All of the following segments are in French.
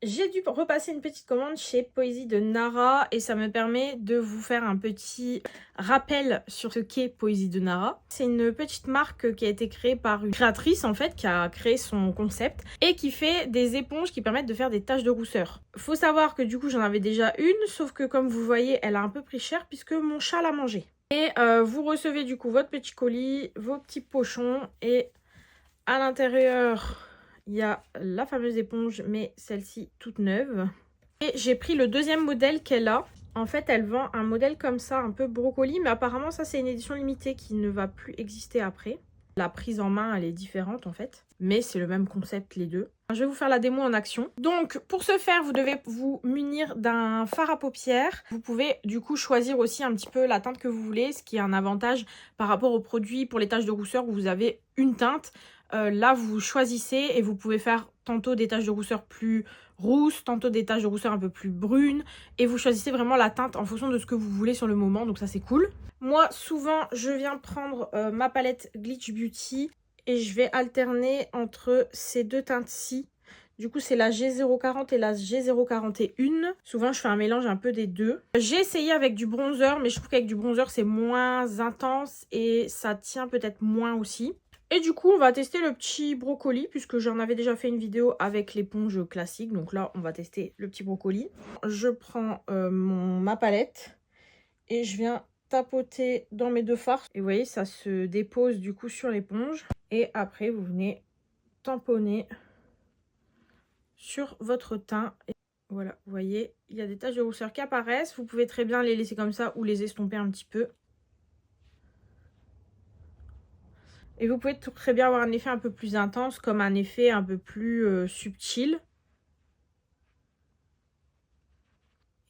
J'ai dû repasser une petite commande chez Poésie de Nara et ça me permet de vous faire un petit rappel sur ce qu'est Poésie de Nara. C'est une petite marque qui a été créée par une créatrice en fait qui a créé son concept et qui fait des éponges qui permettent de faire des taches de rousseur. Faut savoir que du coup j'en avais déjà une, sauf que comme vous voyez elle a un peu pris cher puisque mon chat l'a mangé. Et vous recevez du coup votre petit colis, vos petits pochons et à l'intérieur il y a la fameuse éponge, mais celle-ci toute neuve. Et j'ai pris le deuxième modèle qu'elle a. En fait, elle vend un modèle comme ça, un peu brocoli, mais apparemment ça c'est une édition limitée qui ne va plus exister après. La prise en main, elle est différente en fait, mais c'est le même concept les deux. Je vais vous faire la démo en action. Donc pour ce faire, vous devez vous munir d'un fard à paupières. Vous pouvez du coup choisir aussi un petit peu la teinte que vous voulez, ce qui est un avantage par rapport aux produits pour les taches de rousseur où vous avez une teinte. Là, vous choisissez et vous pouvez faire tantôt des taches de rousseur plus rousses, tantôt des taches de rousseur un peu plus brunes. Et vous choisissez vraiment la teinte en fonction de ce que vous voulez sur le moment, donc ça c'est cool. Moi, souvent, je viens prendre ma palette Glitch Beauty et je vais alterner entre ces deux teintes-ci. Du coup, c'est la G040 et la G041. Souvent, je fais un mélange un peu des deux. J'ai essayé avec du bronzer, mais je trouve qu'avec du bronzer, c'est moins intense et ça tient peut-être moins aussi. Et du coup, on va tester le petit brocoli, puisque j'en avais déjà fait une vidéo avec l'éponge classique. Donc là, on va tester le petit brocoli. Je prends ma palette et je viens tapoter dans mes deux fards. Et vous voyez, ça se dépose du coup sur l'éponge. Et après, vous venez tamponner sur votre teint. Et voilà, vous voyez, il y a des taches de rousseur qui apparaissent. Vous pouvez très bien les laisser comme ça ou les estomper un petit peu. Et vous pouvez très bien avoir un effet un peu plus intense, comme un effet un peu plus subtil.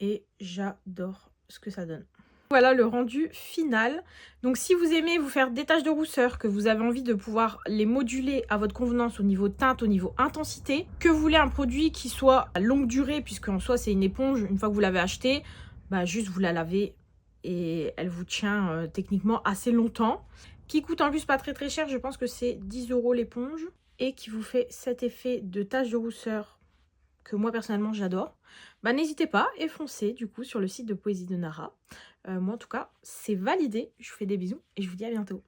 Et j'adore ce que ça donne. Voilà le rendu final. Donc si vous aimez vous faire des taches de rousseur, que vous avez envie de pouvoir les moduler à votre convenance au niveau teinte, au niveau intensité, que vous voulez un produit qui soit à longue durée, puisque en soi c'est une éponge, une fois que vous l'avez achetée, bah juste vous la lavez et elle vous tient techniquement assez longtemps. Qui coûte en plus pas très très cher, je pense que c'est 10 € l'éponge. Et qui vous fait cet effet de tache de rousseur que moi personnellement j'adore. Bah n'hésitez pas et foncez du coup sur le site de Poésie de Nara. Moi en tout cas c'est validé, je vous fais des bisous et je vous dis à bientôt.